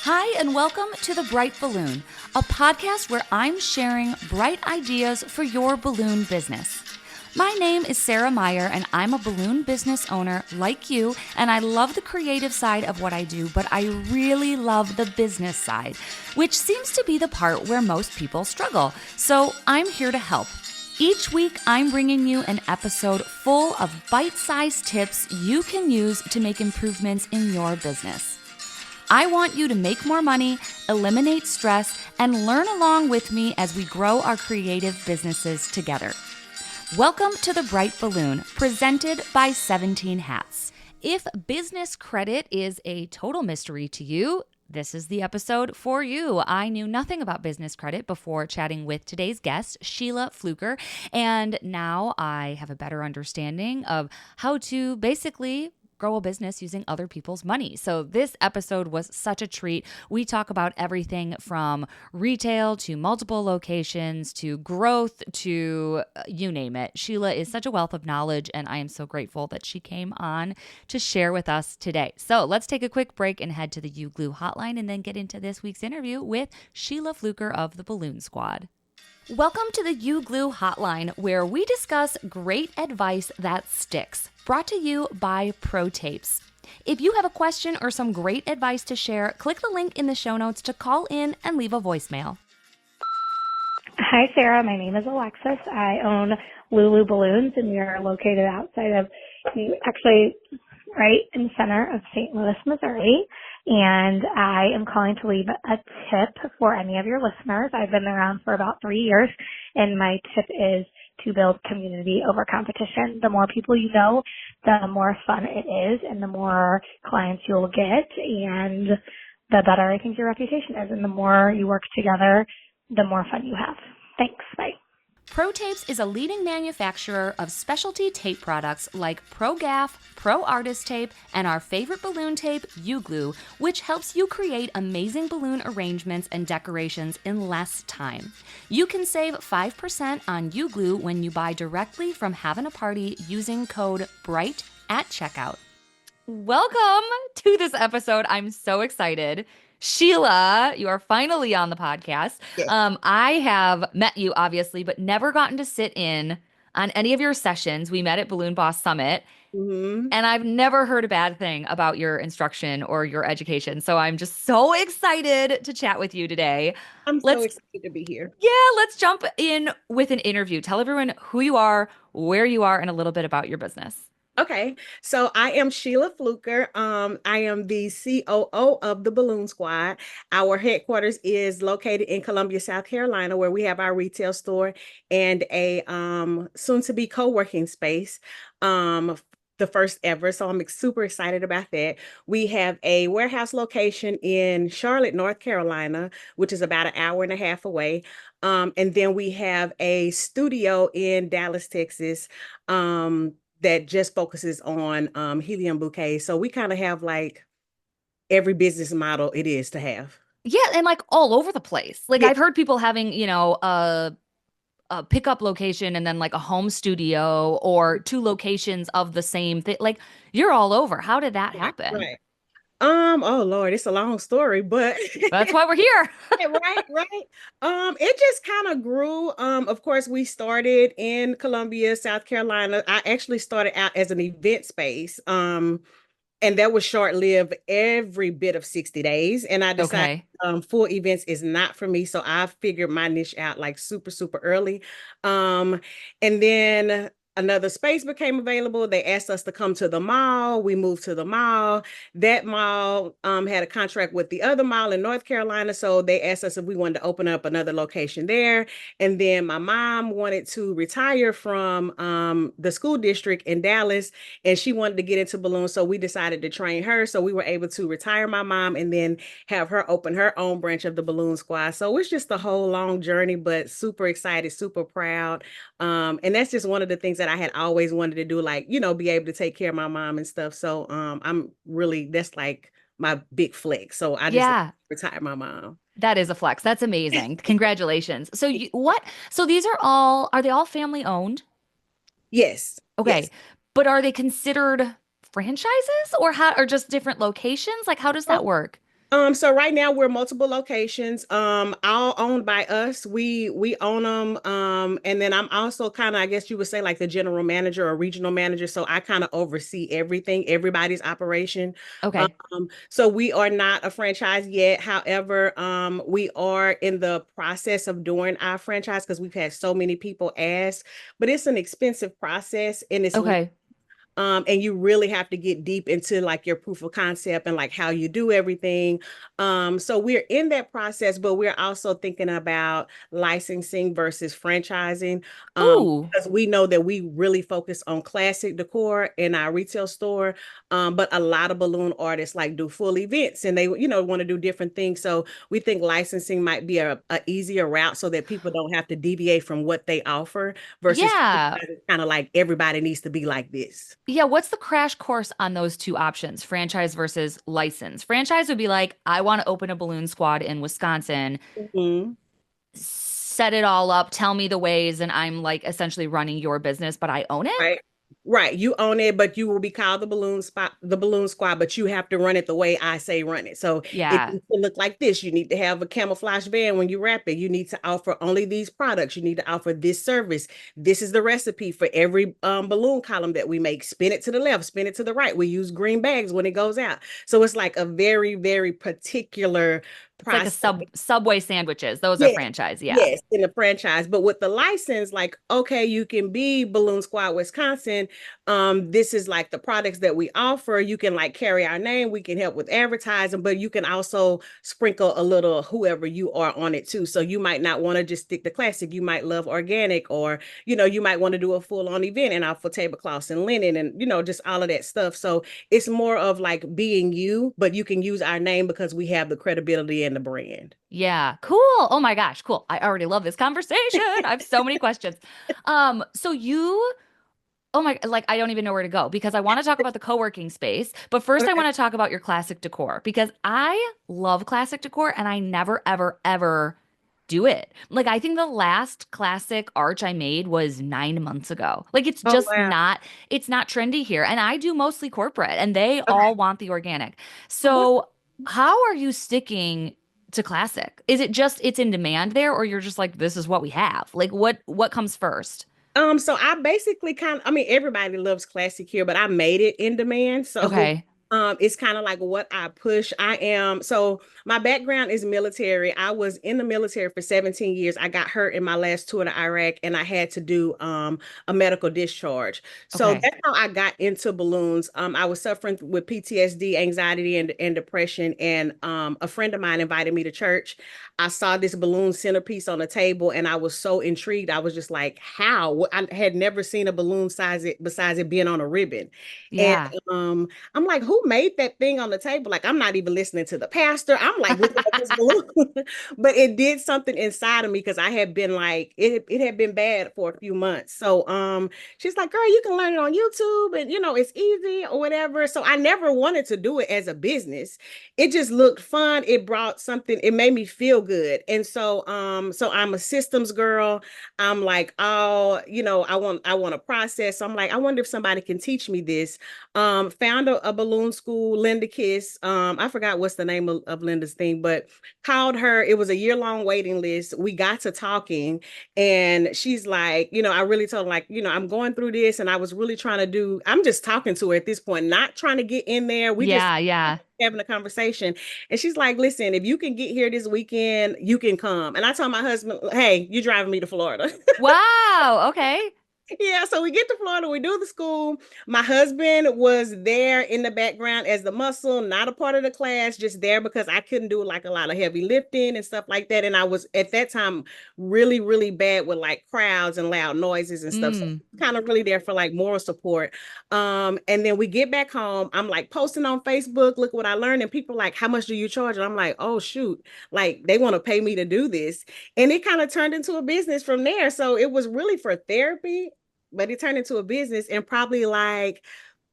Hi, and welcome to The Bright Balloon, a podcast where I'm sharing bright ideas for your balloon business. My name is Sarah Meyer, and I'm a balloon business owner like you, and I love the creative side of what I do, but I really love the business side, which seems to be the part where most people struggle. So I'm here to help. Each week, I'm bringing you an episode full of bite-sized tips you can use to make improvements in your business. I want you to make more money, eliminate stress, and learn along with me as we grow our creative businesses together. Welcome to The Bright Balloon, presented by 17 Hats. If business credit is a total mystery to you, this is the episode for you. I knew nothing about business credit before chatting with today's guest, Sheila Fluker, and now I have a better understanding of how to basically grow a business using other people's money. So this episode was such a treat. We talk about everything from retail to multiple locations to growth to you name it. Sheila is such a wealth of knowledge, and I am so grateful that she came on to share with us today. So let's take a quick break and head to the U-Glue hotline and then get into this week's interview with Sheila Fluker of the Balloon Squad. Welcome to the U-Glue hotline, where we discuss great advice that sticks. Brought to you by Pro Tapes. If you have a question or some great advice to share, click the link in the show notes to call in and leave a voicemail. Hi, Sarah. My name is Alexis. I own Lulu Balloons, and we are located outside of, actually right in the center of St. Louis, Missouri. And I am calling to leave a tip for any of your listeners. I've been around for about 3 years, and my tip is to build community over competition. The more people you know, the more fun it is, and the more clients you'll get, and the better I think your reputation is. And the more you work together, the more fun you have. Thanks. Bye. Pro Tapes is a leading manufacturer of specialty tape products like Pro Gaff, Pro Artist Tape, and our favorite balloon tape, U-Glue, which helps you create amazing balloon arrangements and decorations in less time. You can save 5% on U-Glue when you buy directly from Having a Party using code BRIGHT at checkout. Welcome to this episode. I'm so excited. Sheila, you are finally on the podcast. Yes. I have met you, obviously, but never gotten to sit in on any of your sessions. We met at Balloon Boss Summit, Mm-hmm. and I've never heard a bad thing about your instruction or your education. So I'm just so excited to chat with you today. I'm so excited to be here. Yeah, let's jump in with an interview. Tell everyone who you are, where you are, and a little bit about your business. Okay, so I am Sheila Fluker. I am the COO of the Balloon Squad. Our headquarters is located in Columbia, South Carolina, where we have our retail store and a soon-to-be co-working space. The first ever. So I'm super excited about that. We have a warehouse location in Charlotte, North Carolina, which is about an hour and a half away. And then we have a studio in Dallas, Texas, that just focuses on helium bouquets. So we kind of have like every business model it is to have. Yeah, and like all over the place. Like Yeah. I've heard people having, a pickup location and then like a home studio or two locations of the same thing. Like you're all over. How did that happen? Right. Oh Lord, it's a long story, but That's why we're here. right. It just kind of grew. Of course, we started in Columbia, South Carolina. I actually started out as an event space. And that was short-lived, every bit of 60 days. And I decided full events is not for me. So I figured my niche out like super, super early. And then another space became available. They asked us to come to the mall. We moved to the mall. That mall had a contract with the other mall in North Carolina. So they asked us if we wanted to open up another location there. And then my mom wanted to retire from the school district in Dallas, and she wanted to get into balloons. So we decided to train her. So we were able to retire my mom and then have her open her own branch of the Balloon Squad. So it's just a whole long journey, but super excited, super proud. And that's just one of the things that I had always wanted to do, like, be able to take care of my mom and stuff. So I'm really, that's like my big flex. So I just retired my mom. That is a flex. That's amazing. Congratulations. So so these are they all family owned? Yes. Okay. Yes. But are they considered franchises or just different locations? Like how does that work? So right now we're multiple locations, all owned by us. We own them. And then I'm also kind of, I guess you would say like the general manager or regional manager. So I kind of oversee everything, everybody's operation. Okay. So we are not a franchise yet. However, we are in the process of doing our franchise because we've had so many people ask, but it's an expensive process and it's Okay. and you really have to get deep into like your proof of concept and like how you do everything. So we're in that process, but we're also thinking about licensing versus franchising. Ooh. Because we know that we really focus on classic decor in our retail store. But a lot of balloon artists like do full events and they, want to do different things. So we think licensing might be a easier route so that people don't have to deviate from what they offer versus Yeah. kind of like everybody needs to be like this. Yeah, what's the crash course on those two options, franchise versus license? Franchise would be like, I want to open a balloon squad in Wisconsin, Mhm. set it all up, tell me the ways, and I'm like essentially running your business, but I own it? Right. Right. You own it, but you will be called the balloon squad, but you have to run it the way I say run it. So it Yeah. needs to look like this. You need to have a camouflage van when you wrap it. You need to offer only these products. You need to offer this service. This is the recipe for every balloon column that we make. Spin it to the left, spin it to the right. We use green bags when it goes out. So it's like a very, very particular It's like a process. Subway sandwiches. Those are Yeah. franchise. Yeah. Yes, in the franchise. But with the license, like, okay, you can be Balloon Squad Wisconsin. This is like the products that we offer. You can like carry our name. We can help with advertising, but you can also sprinkle a little whoever you are on it too. So you might not want to just stick to classic. You might love organic, or you might want to do a full-on event and offer tablecloths and linen and just all of that stuff. So it's more of like being you, but you can use our name because we have the credibility and the brand. Yeah. Cool. Oh my gosh, cool. I already love this conversation. I have so many questions. So you Oh my, like I don't even know where to go because I want to talk about the co-working space, but first I Okay. want to talk about your classic decor because I love classic decor and I never ever ever do it. Like I think the last classic arch I made was 9 months ago. Like it's Oh just wow. not trendy here and I do mostly corporate and they all Okay. want the organic. What? So how are you sticking to classic? Is it just it's in demand there or you're just like this is what we have? Like what comes first? So I basically I mean, everybody loves classic here, but I made it in demand. So Okay. it's kind of like what I push. So my background is military. I was in the military for 17 years. I got hurt in my last tour to Iraq and I had to do a medical discharge. So Okay. that's how I got into balloons. I was suffering with PTSD, anxiety, and depression. And a friend of mine invited me to church. I saw this balloon centerpiece on the table and I was so intrigued. I was just like, how? I had never seen a balloon size it besides it being on a ribbon. And Yeah. I'm like, who made that thing on the table? Like, I'm not even listening to the pastor. I'm like looking at this balloon. But it did something inside of me because I had been like, it had been bad for a few months. So she's like, girl, you can learn it on YouTube and it's easy or whatever. So I never wanted to do it as a business. It just looked fun. It brought something, it made me feel good. And so I'm a systems girl. I'm like, oh, I want to process. So I'm like, I wonder if somebody can teach me this. Found a balloon school, Linda Kiss. I forgot what's the name of Linda's thing, but called her. It was a year-long waiting list. We got to talking, and she's like, I really told her, like, I'm going through this, and I was really trying to do, I'm just talking to her at this point, not trying to get in there. We just Yeah, yeah. having a conversation. And she's like, listen, if you can get here this weekend, you can come. And I told my husband, hey, you driving me to Florida. Wow. Okay. Yeah, so we get to Florida, we do the school. My husband was there in the background as the muscle, not a part of the class, just there because I couldn't do like a lot of heavy lifting and stuff like that. And I was at that time really, really bad with like crowds and loud noises and stuff. So Mm. kind of really there for like moral support. And then we get back home. I'm like posting on Facebook, look what I learned. And people are like, how much do you charge? And I'm like, oh shoot, like they want to pay me to do this. And it kind of turned into a business from there. So it was really for therapy, but it turned into a business. And probably like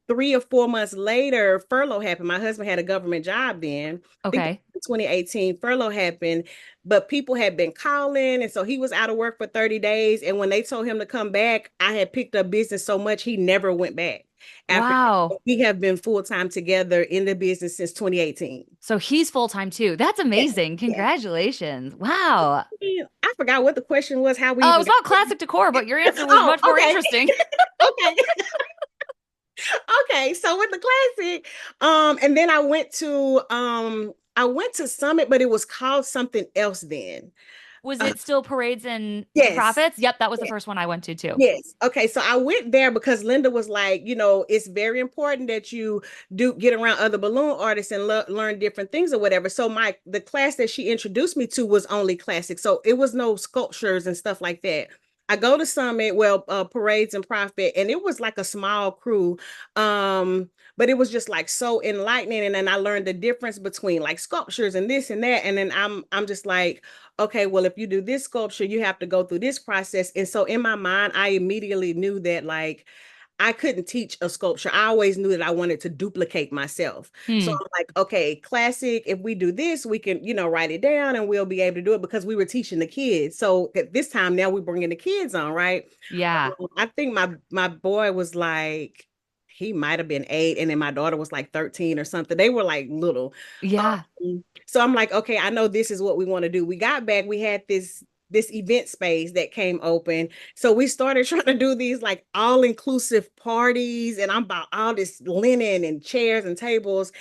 3 or 4 months later, furlough happened. My husband had a government job then. I think Okay. 2018 furlough happened, but people had been calling, and so he was out of work for 30 days. And when they told him to come back, I had picked up business so much he never went back. After Wow. we have been full-time together in the business since 2018. So he's full-time too. That's Yeah, amazing. yeah. Congratulations. Wow. Yeah, I forgot what the question was, how we Oh, it even was got about classic decor, but your answer was Oh, much more okay. interesting. Okay. Okay. So with the classic, and then I went to Summit, but it was called something else then. Was Uh, it still parades and yes. profits? Yep, that was the first one I went to too. Yes. Okay. So I went there because Linda was like, it's very important that you do get around other balloon artists and learn different things or whatever. So the class that she introduced me to was only classic. So it was no sculptures and stuff like that. I go to Summit, well, parades and profit, and it was like a small crew. But it was just like so enlightening. And then I learned the difference between like sculptures and this and that. And then I'm just like, okay, well, if you do this sculpture, you have to go through this process. And so in my mind, I immediately knew that like I couldn't teach a sculpture. I always knew that I wanted to duplicate myself. So Hmm. I'm like, okay, classic, if we do this, we can, write it down and we'll be able to do it because we were teaching the kids. So at this time now we're bringing the kids on, right? Yeah. I think my boy was like, he might have been 8, and then my daughter was like 13 or something. They were like little. Yeah. So I'm like, okay, I know this is what we want to do. We got back, we had this event space that came open. So we started trying to do these like all-inclusive parties, and I'm about all this linen and chairs and tables.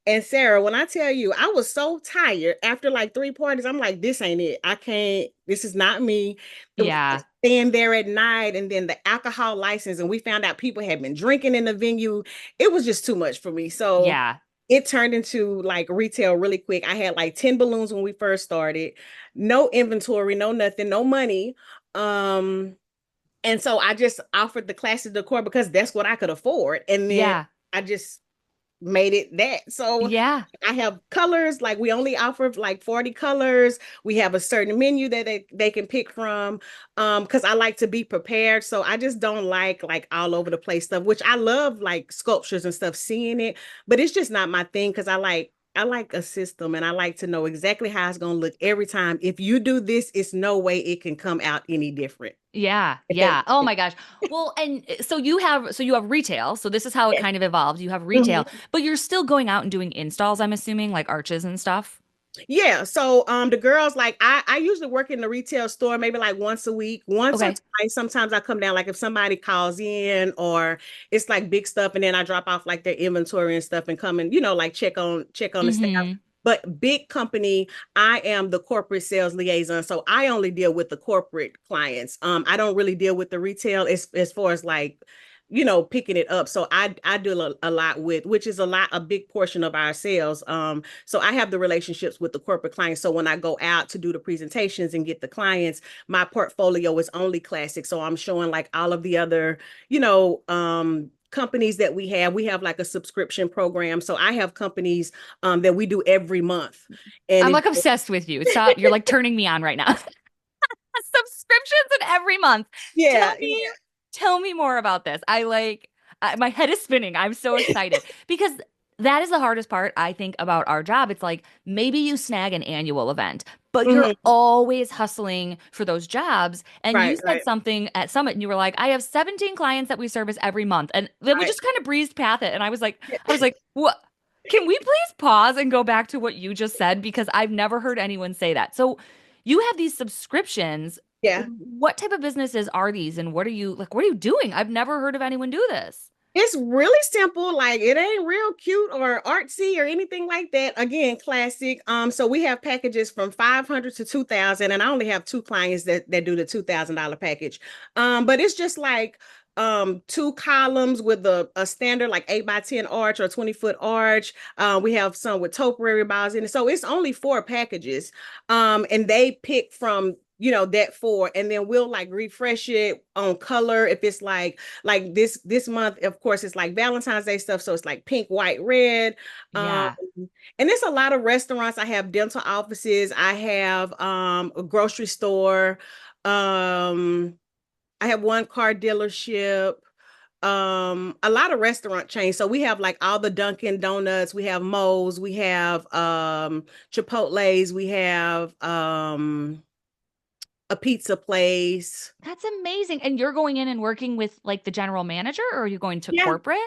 And Sarah, when I tell you, I was so tired after like 3 parties. I'm like, this ain't it. I can't, this is not me. It was like Yeah. staying there at night, and then the alcohol license, and we found out people had been drinking in the venue. It was just too much for me. So Yeah. it turned into like retail really quick. I had like 10 balloons when we first started, no inventory, no nothing, no money. Um, and so I just offered the classic decor because that's what I could afford. And then Yeah. I just made it that. So Yeah. I have colors, like we only offer like 40 colors. We have a certain menu that they can pick from. Because I like to be prepared. So I just don't like all over the place stuff, which I love like sculptures and stuff, seeing it, but it's just not my thing because I like a system, and I like to know exactly how it's gonna look every time. If you do this, it's no way it can come out any different. Yeah, If that yeah. Oh makes my gosh. Well, and so you have retail. So this is how it sense. kind of evolved. You have retail, Mhm. but you're still going out and doing installs, I'm assuming, like arches and stuff. Yeah, so the girls, like I usually work in the retail store maybe like once a week, once or Okay. twice. Sometimes I come down like if somebody calls in or it's like big stuff, and then I drop off like their inventory and stuff and come and like check on the staff. Mm-hmm. But big company, I am the corporate sales liaison, so I only deal with the corporate clients. I don't really deal with the retail as far as like picking it up. So I do a lot with, which is a big portion of our sales. So I have the relationships with the corporate clients. So when I go out to do the presentations and get the clients, my portfolio is only classic. So I'm showing like all of the other, companies that we have like a subscription program. So I have companies that we do every month. And I'm like obsessed with you. Stop. You're like turning me on right now. Subscriptions in every month. Tell yeah, me, yeah. tell me more about this. My head is spinning. I'm so excited because that is the hardest part, I think, about our job. It's like maybe you snag an annual event, but you're Mhm. always hustling for those jobs. And you Right, said right, something at Summit and you were like, I have 17 clients that we service every month. And then we right. just kind of breezed past it. And Yeah. I was like, what? Can we please pause and go back to what you just said? Because I've never heard anyone say that. So you have these subscriptions. Yeah. What type of businesses are these and what are you doing? I've never heard of anyone do this. It's really simple. Like it ain't real cute or artsy or anything like that. Again, classic. So we have packages from 500 to 2,000, and I only have 2 clients that do the $2,000 package. But it's just like 2 columns with a standard like 8 by 10 arch or 20-foot arch. We have some with topiary bars in it. So it's only 4 packages. And they pick from that 4, and then we'll like refresh it on color if it's like this month, of course, it's like Valentine's Day stuff, so it's like pink, white, red. um Yeah. and it's a lot of restaurants. I have dental offices. I have a grocery store. I have one car dealership. A lot of restaurant chains. So we have like all the Dunkin' Donuts, we have Moe's, we have Chipotle's, we have a pizza place. That's amazing. And you're going in and working with like the general manager, or are you going to Yeah. corporate?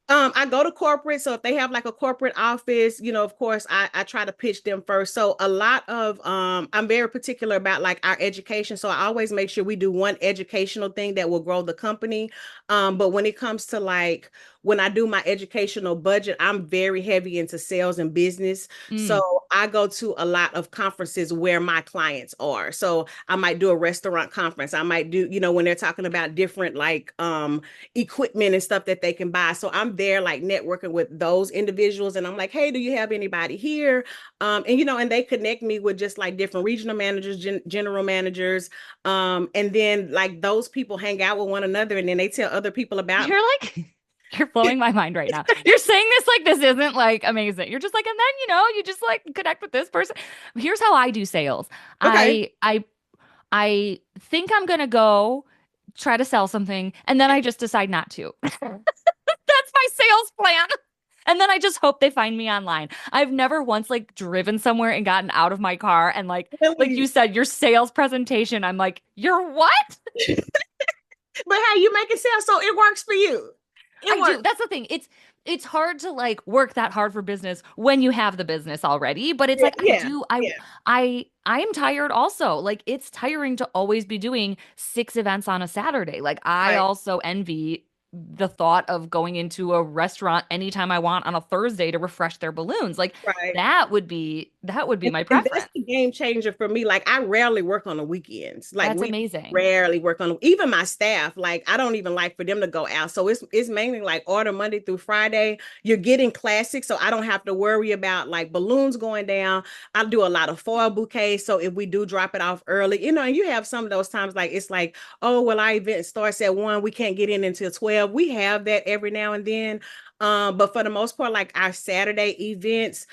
I go to corporate. So if they have like a corporate office, of course, I try to pitch them first. So a lot of I'm very particular about like our education. So I always make sure we do one educational thing that will grow the company. But when it comes to like when I do my educational budget, I'm very heavy into sales and business. Mm. So I go to a lot of conferences where my clients are. So I might do a restaurant conference. I might do, when they're talking about different like equipment and stuff that they can buy. So I'm there like networking with those individuals and I'm like, hey, do you have anybody here? And they connect me with just like different regional managers, general managers. And then like those people hang out with one another and then they tell other people about me. You're like, you're blowing my mind right now. You're saying this like this isn't like amazing. You're just like, and then you just like connect with this person. Here's how I do sales. Okay. I think I'm gonna go try to sell something, and then I just decide not to. That's my sales plan. And then I just hope they find me online. I've never once like driven somewhere and gotten out of my car and like you Really? said, your sales presentation, I'm like, you're what? But how you make it sound so it works for you. It I do. works. That's the thing. It's hard to like work that hard for business when you have the business already, but it's Yeah, like I yeah, do yeah. I am tired also. Like it's tiring to always be doing 6 events on a Saturday. Like I Right, also envy the thought of going into a restaurant anytime I want on a Thursday to refresh their balloons. Like right. that would be my And that's preference. the game changer for me. Like I rarely work on the weekends. Like That's we amazing. rarely work on even my staff. Like I don't even like for them to go out. So it's mainly like order Monday through Friday. You're getting classic, so I don't have to worry about like balloons going down. I do a lot of foil bouquets. So if we do drop it off early, and you have some of those times like it's like, oh well, our event starts at 1, we can't get in until 12. We have that every now and then. But for the most part, like our Saturday events,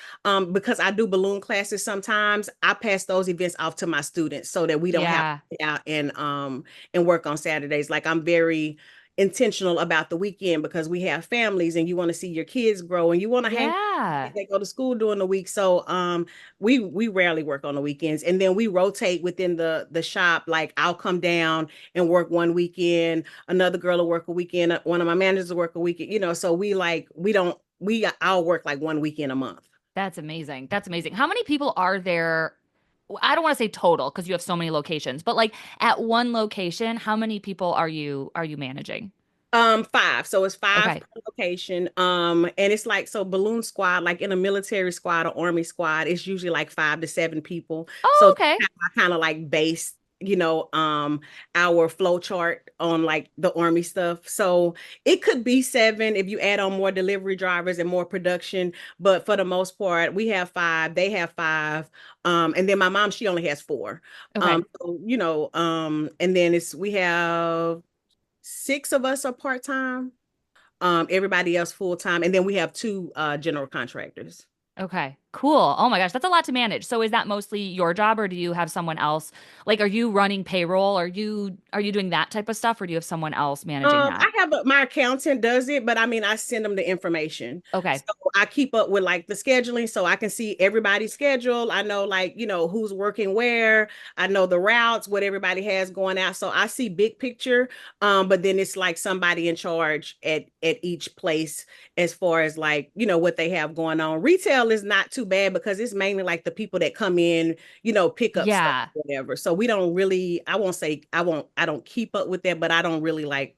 because I do balloon classes sometimes, I pass those events off to my students so that we don't have to Yeah. get out and work on Saturdays. Like I'm very intentional about the weekend because we have families and you want to see your kids grow and you want to hang Yeah. they go to school during the week. So we rarely work on the weekends and then we rotate within the shop. Like I'll come down and work one weekend, another girl will work a weekend, one of my managers will work a weekend, so we like we don't we I'll work like one weekend a month. That's amazing. That's amazing. How many people are there? I don't want to say total because you have so many locations, but like at one location, how many people are you managing? 5. So it's 5 Okay. per location. And it's like so balloon squad, like in a military squad or army squad, it's usually like 5 to 7 people. Oh, So okay. I kind of like base, our flow chart on like the army stuff. So it could be 7 if you add on more delivery drivers and more production. But for the most part, we have 5, they have 5. And then my mom, she only has 4. Okay. And then we have 6 of us are part-time. Everybody else full-time. And then we have 2 general contractors. Okay. Cool. Oh my gosh, that's a lot to manage. So is that mostly your job or do you have someone else? Like are you running payroll? Are you doing that type of stuff or do you have someone else managing that? I have my accountant does it, but I mean, I send them the information. So Okay. I keep up with like the scheduling so I can see everybody's schedule. I know like, who's working where. I know the routes, what everybody has going out. So I see big picture. But then it's like somebody in charge at each place as far as like, what they have going on. Retail is not too bad because it's mainly like the people that come in, pick up stuff, Yeah. whatever. So we don't really, I won't say I don't keep up with that, but I don't really like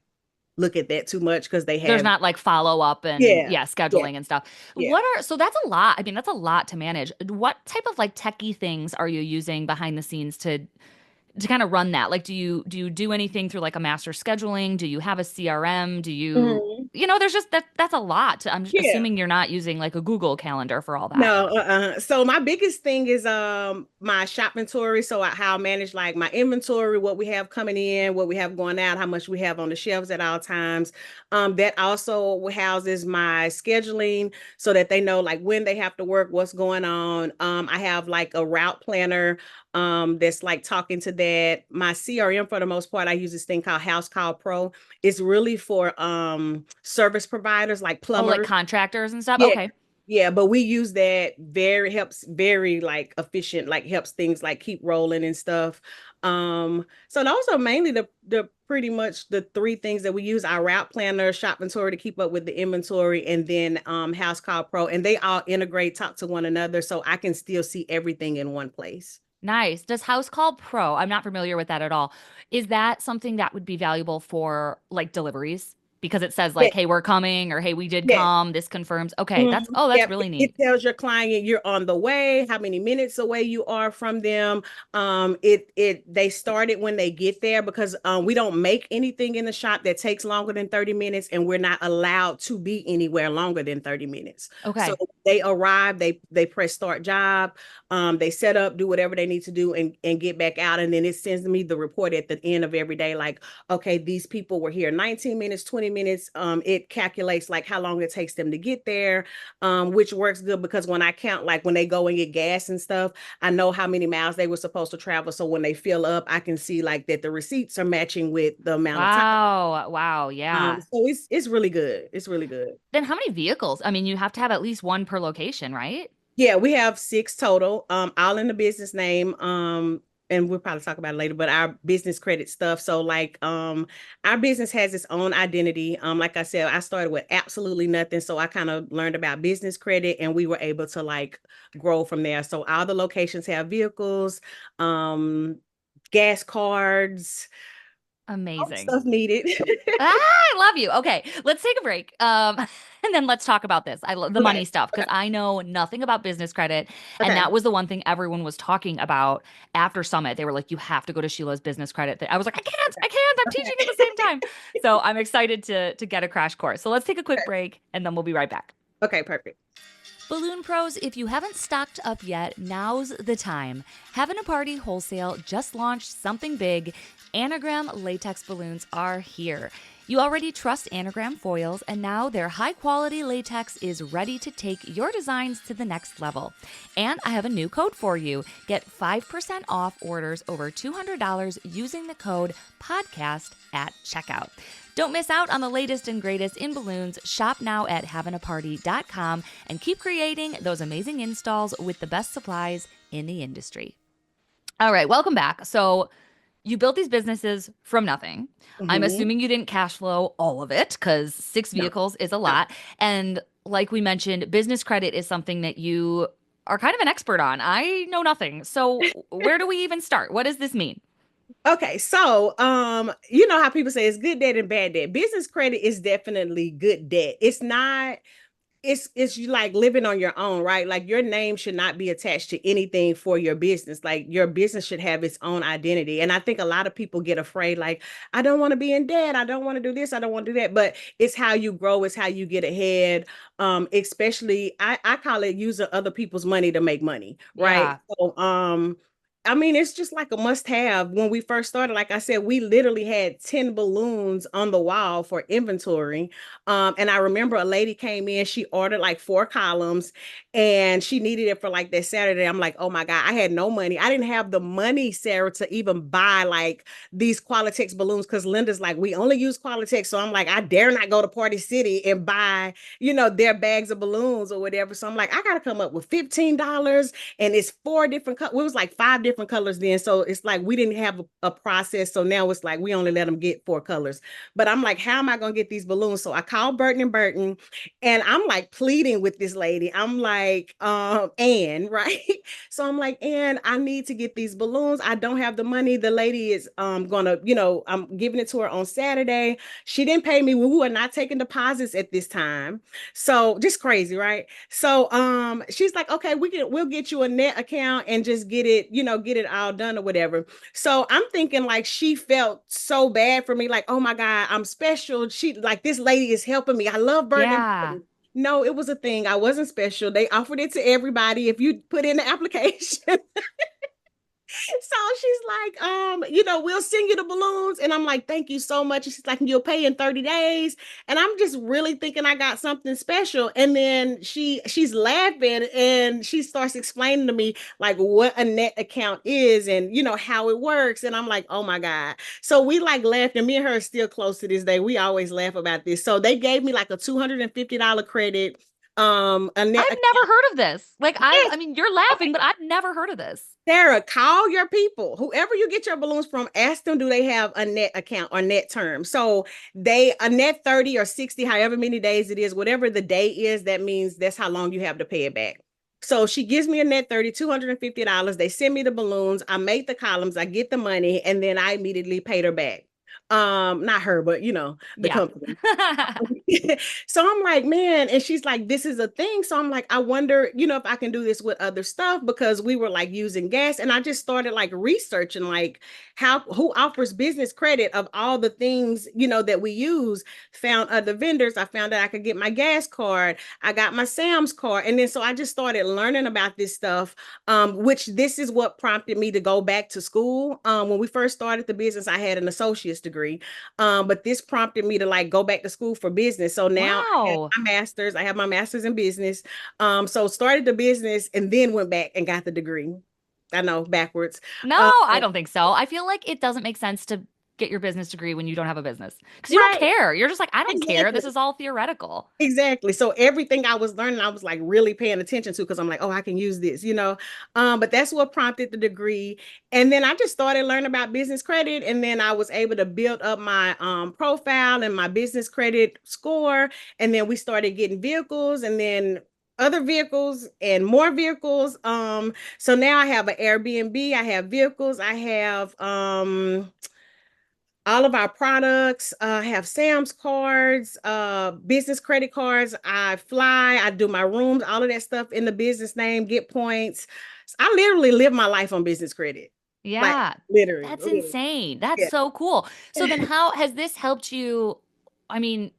look at that too much because they There's have not like follow up and yeah, yeah, yeah, scheduling and stuff. yeah. So that's a lot. I mean, that's a lot to manage. What type of like techie things are you using behind the scenes to kind of run that? Like, do you do anything through like a master scheduling? Do you have a CRM? Do you, Mhm. there's just that's a lot. I'm just Yeah. assuming you're not using like a Google Calendar for all that. No, so my biggest thing is my shop inventory. So how I manage like my inventory, what we have coming in, what we have going out, how much we have on the shelves at all times. That also houses my scheduling so that they know like when they have to work, what's going on. I have like a route planner that's like talking to that. My CRM for the most part, I use this thing called House Call Pro. It's really for service providers like Oh, like plumbers. contractors and stuff. Yeah, Okay. Yeah, but we use that very helps very like efficient, like helps things like keep rolling and stuff. So those are mainly the pretty much the three things that we use: our route planner, shop inventory to keep up with the inventory, and then House Call Pro, and they all integrate, talk to one another, so I can still see everything in one place. Nice. Does House Call Pro, I'm not familiar with that at all. Is that something that would be valuable for like deliveries? Because it says Yeah, like, hey, we're coming, or hey, we did yeah. come, this confirms. Okay, Mhm. that's oh, that's Yep. really It neat. tells your client you're on the way, how many minutes away you are from them. It they start it when they get there because we don't make anything in the shop that takes longer than 30 minutes, and we're not allowed to be anywhere longer than 30 minutes. So Okay. they arrive, they press start job, they set up, do whatever they need to do, and get back out. And then it sends me the report at the end of every day, like, okay, these people were here 19 minutes, 20 minutes. It calculates like how long it takes them to get there, which works good because when I count, like when they go and get gas and stuff, I know how many miles they were supposed to travel. So when they fill up, I can see like that the receipts are matching with the amount of time. Wow. Wow. Yeah. So it's really good. It's really good. Then how many vehicles? I mean, you have to have at least one per location, right? Yeah, we have six total, all in the business name. And we'll probably talk about it later, but our business credit stuff. So like our business has its own identity. Like I said, I started with absolutely nothing. So I kind of learned about business credit and we were able to like grow from there. So all the locations have vehicles, um, gas cards, all the Amazing. stuff needed. Ah, I love you. Okay, let's take a break. And then let's talk about this. I love the money Okay. stuff because Okay. I know nothing about business credit. And Okay. that was the one thing everyone was talking about after Summit. They were like, you have to go to Sheila's business credit. I was like, I can't. I'm teaching at the same time. So I'm excited to get a crash course. So let's take a quick Okay. break and then we'll be right back. Okay. Perfect. Balloon Pros, if you haven't stocked up yet, now's the time. Having a Party Wholesale just launched something big. Anagram latex balloons are here. You already trust Anagram foils, and now their high quality latex is ready to take your designs to the next level. And I have a new code for you. Get 5% off orders over $200 using the code PODCAST at checkout. Don't miss out on the latest and greatest in balloons. Shop now at havenaparty.com and keep creating those amazing installs with the best supplies in the industry. All right, welcome back. So, you built these businesses from nothing. I'm Hmm. assuming you didn't cash flow all of it because six No. vehicles is a No. lot. And like we mentioned, business credit is something that you are kind of an expert on. I know nothing. So, where do we even start? What does this mean? Okay, so you know how people say it's good debt and bad debt. Business credit is definitely good debt. It's not, it's you like living on your own, right? Like your name should not be attached to anything for your business. Like your business should have its own identity. And I think a lot of people get afraid, like, I don't want to be in debt, I don't want to do this, I don't want to do that. But it's how you grow, it's how you get ahead. Especially I call it using other people's money to make money, right? Yeah. So I mean, it's just like a must have. When we first started, like I said, we literally had 10 balloons on the wall for inventory. And I remember a lady came in, she ordered like 4 columns and she needed it for like that Saturday. I'm like, oh my God, I had no money. I didn't have the money, Sarah, to even buy like these Qualitex balloons because Linda's like, we only use Qualitex. So I'm like, I dare not go to Party City and buy, their bags of balloons or whatever. So I'm like, I got to come up with $15 and it's 4 different colors. It was like 5 different colors then. So it's like we didn't have a process. So now it's like we only let them get 4 colors. But I'm like, how am I gonna get these balloons? So I called Burton and Burton, and I'm like pleading with this lady. I'm like, Anne, right? So I'm like, Anne, I need to get these balloons. I don't have the money. The lady is gonna, I'm giving it to her on Saturday. She didn't pay me. We were not taking deposits at this time. So just crazy, right? So she's like, okay, we'll get you a net account and just get it, get it all done or whatever. So I'm thinking like she felt so bad for me, like, oh my God, I'm special. She like this lady is helping me. I love Burton and Yeah. Burton. No, it was a thing. I wasn't special. They offered it to everybody if you put in the application. So she's like, we'll send you the balloons. And I'm like, thank you so much. And she's like, you'll pay in 30 days. And I'm just really thinking I got something special. And then she's laughing and she starts explaining to me like what a net account is and how it works. And I'm like, oh my God. So we like laughed, and me and her are still close to this day. We always laugh about this. So they gave me like a $250 credit A net I've never heard of this. Like I account. mean, you're laughing, but I've never heard of this. Sarah, call your people. Whoever you get your balloons from, ask them, do they have a net account or net term? So they a net 30 or 60, however many days it is, whatever the day is, that means that's how long you have to pay it back. So she gives me a net 30, $250. They send me the balloons. I make the columns, I get the money, and then I immediately paid her back. Not her, but the Yeah. company. So I'm like, man, and she's like, this is a thing. So I'm like, I wonder, if I can do this with other stuff, because we were like using gas. And I just started like researching like who offers business credit of all the things, that we use, found other vendors. I found out I could get my gas card. I got my Sam's card. And then so I just started learning about this stuff, which this is what prompted me to go back to school. When we first started the business, I had an associate's degree. But this prompted me to like go back to school for business. So now I have Wow. my master's. I have my master's in business. So started the business and then went back and got the degree. I know, backwards. No, Uh, I don't think so. I feel like it doesn't make sense to get your business degree when you don't have a business because you don't right. care. You're just like, I don't care. Exactly. This is all theoretical. Exactly. So everything I was learning, I was like really paying attention to, because I'm like, oh, I can use this. But that's what prompted the degree. And then I just started learning about business credit. And then I was able to build up my profile and my business credit score. And then we started getting vehicles and then other vehicles and more vehicles. So now I have an Airbnb, I have vehicles, I have all of our products, have Sam's cards, business credit cards. I fly, I do my rooms, all of that stuff in the business name, get points. I literally live my life on business credit. Like Yeah, literally, that's literally. insane. That's Yeah. so cool. So then how has this helped you, I mean,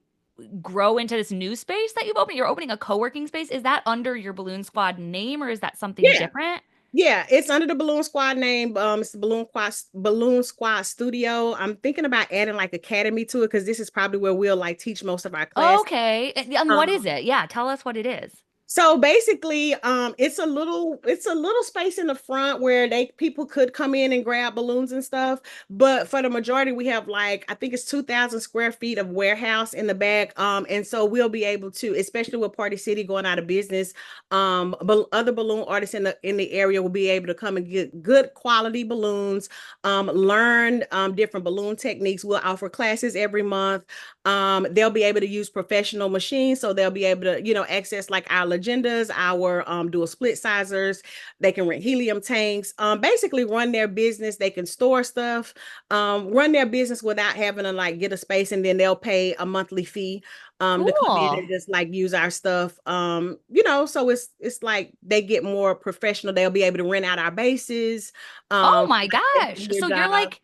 grow into this new space that you've opened? You're opening a co-working space. Is that under your Balloon Squad name or is that something Yeah. different? Yeah, it's under the Balloon Squad name. It's the Balloon Squad Studio. I'm thinking about adding like academy to it, because this is probably where we'll like teach most of our class. Okay. And what is it? Yeah, tell us what it is. So basically, it's a little space in the front where people could come in and grab balloons and stuff. But for the majority, we have like, I think it's 2,000 square feet of warehouse in the back. And so we'll be able to, especially with Party City going out of business, but other balloon artists in the area will be able to come and get good quality balloons, learn different balloon techniques. We'll offer classes every month. They'll be able to use professional machines, so they'll be able to, access like our agendas, our dual split sizers. They can rent helium tanks, basically run their business. They can store stuff, run their business without having to like get a space, and then they'll pay a monthly fee to come in Cool. and just like use our stuff. So it's like they get more professional. They'll be able to rent out our bases, Oh um, my gosh. their So you're job. like,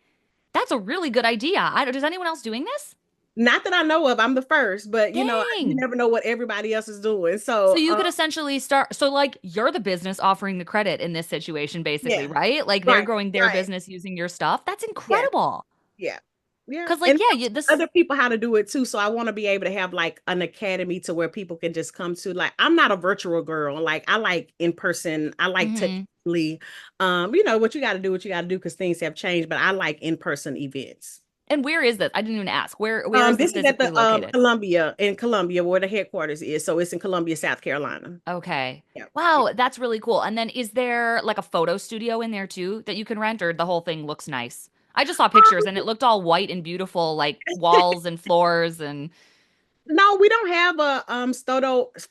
that's a really good idea. Does anyone else doing this? Not that I know of. I'm the first, but you Dang. never know what everybody else is doing. So So, you could essentially start, so like you're the business offering the credit in this situation, basically, yeah, right? Like they're right, growing their right, business using your stuff. That's yeah, incredible. yeah, yeah, Cause like, and yeah, teach this, other people how to do it too. So I want to be able to have like an academy to where people can just come to. Like, I'm not a virtual girl. Like, I like in person. I like to. hmm. What you got to do, what you got to do, because things have changed. But I like in person events. And where is this? I didn't even ask. Where is this This is at physically the located? Columbia, in Columbia, where the headquarters is. So it's in Columbia, South Carolina. Okay. Yeah. Wow, that's really cool. And then is there like a photo studio in there too that you can rent, or the whole thing looks nice? I just saw pictures and it looked all white and beautiful, like walls and floors and No, we don't have a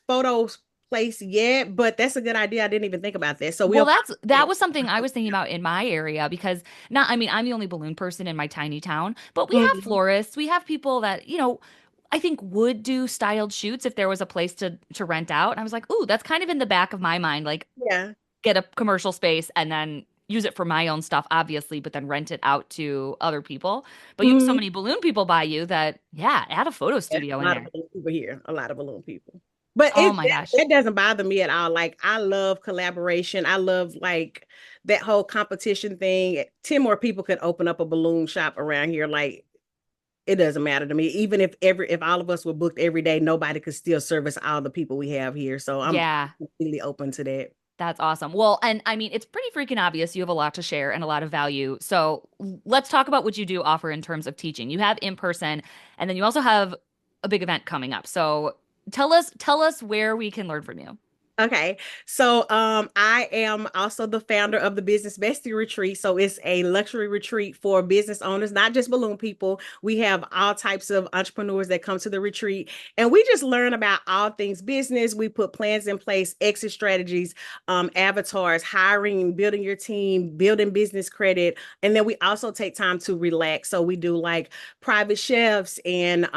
photo place yet, but that's a good idea. I didn't even think about that. So well, we'll that probably. was something I was thinking about in my area because not, I mean, I'm the only balloon person in my tiny town, but we have Mhm. florists, we have people that, I think would do styled shoots if there was a place to rent out. And I was like, ooh, that's kind of in the back of my mind, like Yeah. get a commercial space and then use it for my own stuff, obviously, but then rent it out to other people. But you have so Mhm. many balloon people by you that, yeah, add a photo Yeah, studio a in lot of there. balloon people here. A lot of balloon people. But Oh it my that, gosh. that doesn't bother me at all. Like, I love collaboration. I love like that whole competition thing. 10 more people could open up a balloon shop around here. Like, it doesn't matter to me. Even if all of us were booked every day, nobody could still service all the people we have here. So I'm Yeah, completely open to that. that's awesome. Well, and I mean, it's pretty freaking obvious you have a lot to share and a lot of value. So let's talk about what you do offer in terms of teaching. You have in person, and then you also have a big event coming up. So Tell us where we can learn from you. Okay. So I am also the founder of the Business Bestie Retreat. So it's a luxury retreat for business owners, not just balloon people. We have all types of entrepreneurs that come to the retreat, and we just learn about all things business. We put plans in place, exit strategies, avatars, hiring, building your team, building business credit. And then we also take time to relax. So we do like private chefs and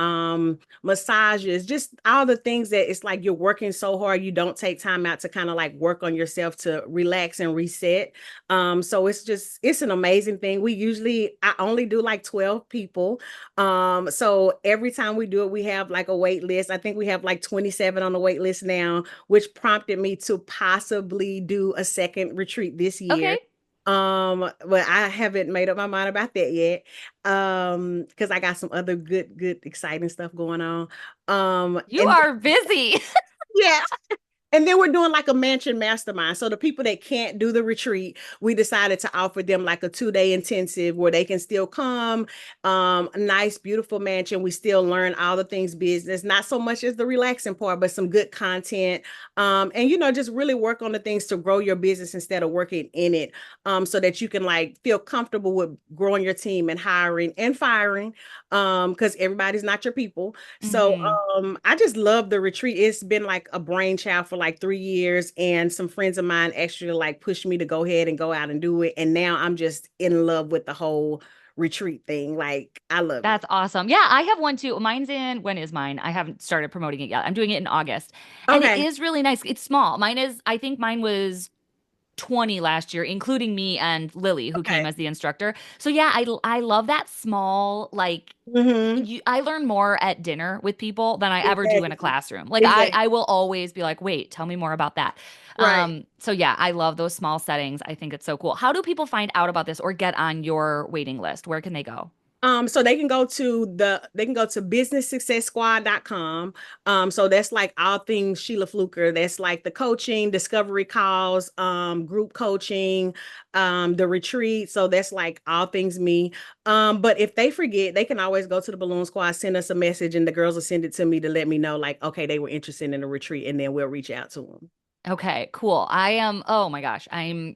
massages, just all the things that it's like you're working so hard, you don't take time out to kind of like work on yourself to relax and reset. So it's an amazing thing. I only do like 12 people. So every time we do it, we have like a wait list. I think we have like 27 on the wait list now, which prompted me to possibly do a second retreat this Okay. year. But I haven't made up my mind about that yet. Because I got some other good, exciting stuff going on. You And are busy. yeah, and then we're doing like a mansion mastermind. So the people that can't do the retreat, we decided to offer them like a 2-day intensive where they can still come. A nice, beautiful mansion. We still learn all the things business, not so much as the relaxing part, but some good content. And just really work on the things to grow your business instead of working in it. So that you can like feel comfortable with growing your team and hiring and firing. Because everybody's not your people. So Mhm. I just love the retreat. It's been like a brainchild for like 3 years, and some friends of mine actually like pushed me to go ahead and go out and do it. And now I'm just in love with the whole retreat thing. Like I love it. That's awesome. Yeah, I have one too. Mine's when is mine? I haven't started promoting it yet. I'm doing it in August. And it Okay. is really nice. It's small. I think mine was 20 last year, including me and Lily, who came Okay. as the instructor. So yeah, I love that small, like, Mm-hmm. I learn more at dinner with people than I ever do in a Exactly. classroom. Like Exactly. I will always be like, wait, tell me more about that. Right. So yeah, I love those small settings. I think it's so cool. How do people find out about this or get on your waiting list? Where can they go? So they can go to businesssuccesssquad.com. So that's like all things Sheila Fluker. That's like the coaching, discovery calls, group coaching, the retreat. So that's like all things me. But if they forget, they can always go to the Balloon Squad, send us a message, and the girls will send it to me to let me know, like, okay, they were interested in the retreat, and then we'll reach out to them. Okay, cool. I am, oh my gosh, I'm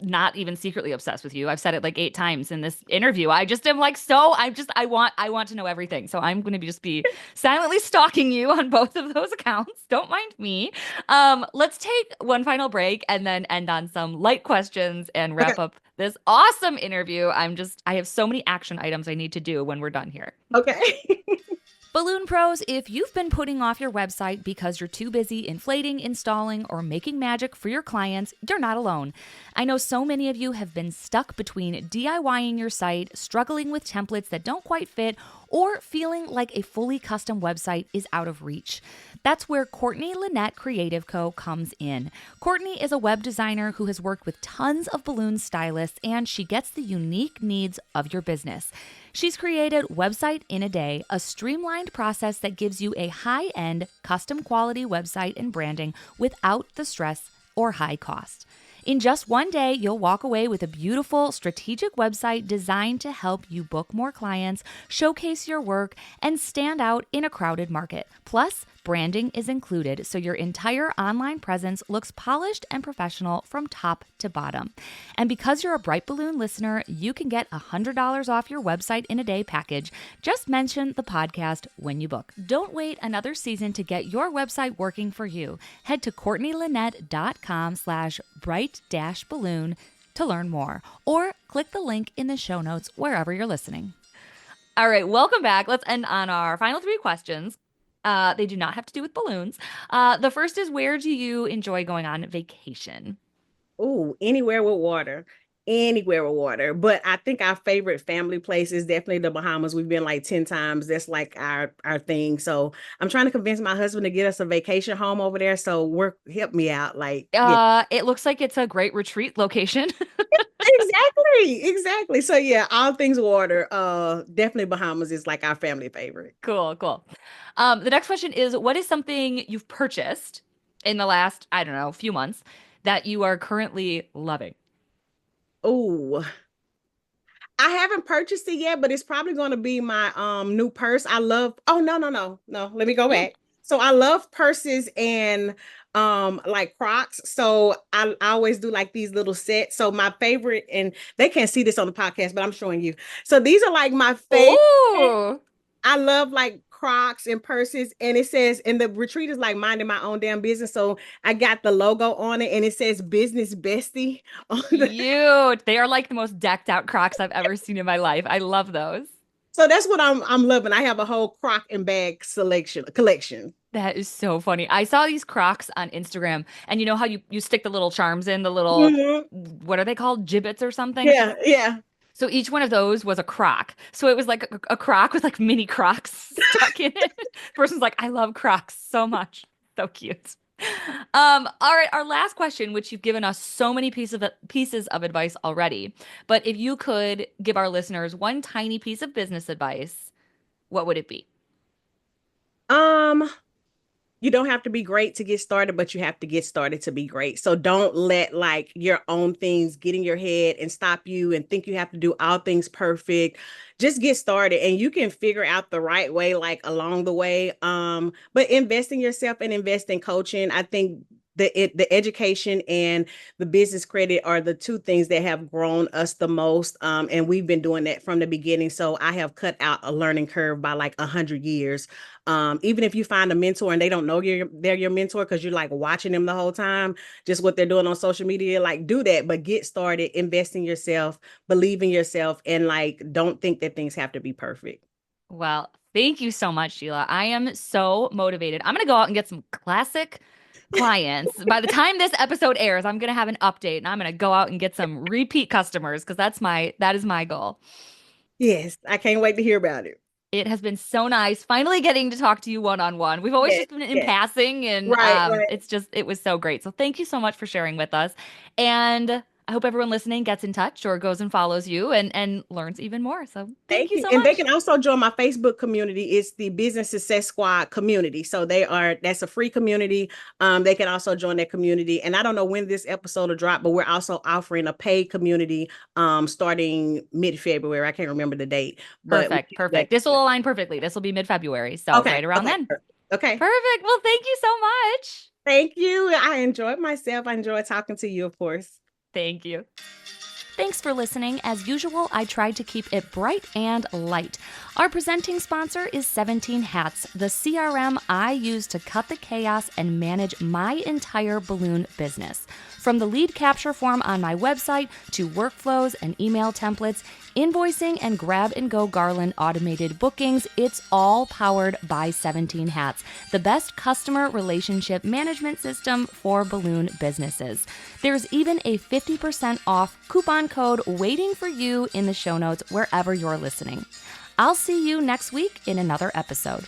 not even secretly obsessed with you. I've said it like 8 times in this interview. I just am like so I want to know everything. So I'm going to be silently stalking you on both of those accounts. Don't mind me. Let's take one final break and then end on some light questions and Okay. wrap up this awesome interview. I have so many action items I need to do when we're done here. Okay. Balloon Pros, if you've been putting off your website because you're too busy inflating, installing, or making magic for your clients, you're not alone. I know so many of you have been stuck between DIYing your site, struggling with templates that don't quite fit, or feeling like a fully custom website is out of reach. That's where Courtney Lynette Creative Co. comes in. Courtney is a web designer who has worked with tons of balloon stylists, and she gets the unique needs of your business. She's created Website in a Day, a streamlined process that gives you a high-end, custom quality website and branding without the stress or high cost. In just one day, you'll walk away with a beautiful, strategic website designed to help you book more clients, showcase your work, and stand out in a crowded market. Plus, branding is included, so your entire online presence looks polished and professional from top to bottom. And because you're a Bright Balloon listener, you can get $100 off your Website in a Day package. Just mention the podcast when you book. Don't wait another season to get your website working for you. Head to CourtneyLynette.com/bright-balloon to learn more, or click the link in the show notes wherever you're listening. All right, welcome back. Let's end on our final 3 questions. They do not have to do with balloons. The first is, where do you enjoy going on vacation? Ooh, anywhere with water. Anywhere with water. But I think our favorite family place is definitely the Bahamas. We've been like 10 times. That's like our thing. So I'm trying to convince my husband to get us a vacation home over there. So work help me out. Like, yeah. It looks like it's a great retreat location. Exactly. Exactly. So yeah, all things water. Definitely Bahamas is like our family favorite. Cool, cool. The next question is, what is something you've purchased in the last, I don't know, few months that you are currently loving? Oh, I haven't purchased it yet, but it's probably going to be my new purse. I love. Oh, no, no, no, no. Let me go Mm. back. So I love purses and like Crocs. So I always do like these little sets. So my favorite, and they can't see this on the podcast, but I'm showing you. So these are like my favorite. Oh, I love like Crocs and purses, and it says, and the retreat is like minding my own damn business. So I got the logo on it, and it says Business Bestie on the. cute. They are like the most decked out Crocs I've ever seen in my life. I love those. So that's what I'm loving. I have a whole Croc and bag selection collection. That is so funny. I saw these Crocs on Instagram, and you know how you stick the little charms in, the little, Mhm. what are they called? Gibbets or something? Yeah, yeah. So each one of those was a Croc. So it was like a Croc with like mini Crocs stuck in it. Person's like, I love Crocs so much. So cute. All right, our last question, which you've given us so many pieces of advice already, but if you could give our listeners one tiny piece of business advice, what would it be? Um, you don't have to be great to get started, but you have to get started to be great. So don't let like your own things get in your head and stop you and think you have to do all things perfect. Just get started and you can figure out the right way like along the way. But invest in yourself and invest in coaching. I think the education and the business credit are the two things that have grown us the most. And we've been doing that from the beginning. So I have cut out a learning curve by like 100 years. Even if you find a mentor and they don't know they're your mentor because you're like watching them the whole time, just what they're doing on social media, like do that, but get started, invest in yourself, believe in yourself, and like don't think that things have to be perfect. Well, thank you so much, Sheila. I am so motivated. I'm going to go out and get some classic clients. By the time this episode airs, I'm going to have an update and I'm going to go out and get some repeat customers because that is my goal. Yes, I can't wait to hear about it. It has been so nice finally getting to talk to you one on one. We've always Yes, just been in yes. passing, and Right, right. it was so great. So thank you so much for sharing with us. And I hope everyone listening gets in touch or goes and follows you and learns even more. So thank Thank you you. so And they much. can also join my Facebook community. It's the Business Success Squad community. So that's a free community. They can also join that community. And I don't know when this episode will drop, but we're also offering a paid community starting mid-February. I can't remember the date, but we Perfect. can do that. Perfect. This will align perfectly. This will be mid-February. So Okay. right around Okay. then. Okay. Perfect. Well, thank you so much. Thank you. I enjoyed myself. I enjoyed talking to you, of course. Thank you. Thanks for listening. As usual, I tried to keep it bright and light. Our presenting sponsor is 17 Hats, the CRM I use to cut the chaos and manage my entire balloon business. From the lead capture form on my website to workflows and email templates, invoicing and grab-and-go garland automated bookings, it's all powered by 17 Hats, the best customer relationship management system for balloon businesses. There's even a 50% off coupon code waiting for you in the show notes wherever you're listening. I'll see you next week in another episode.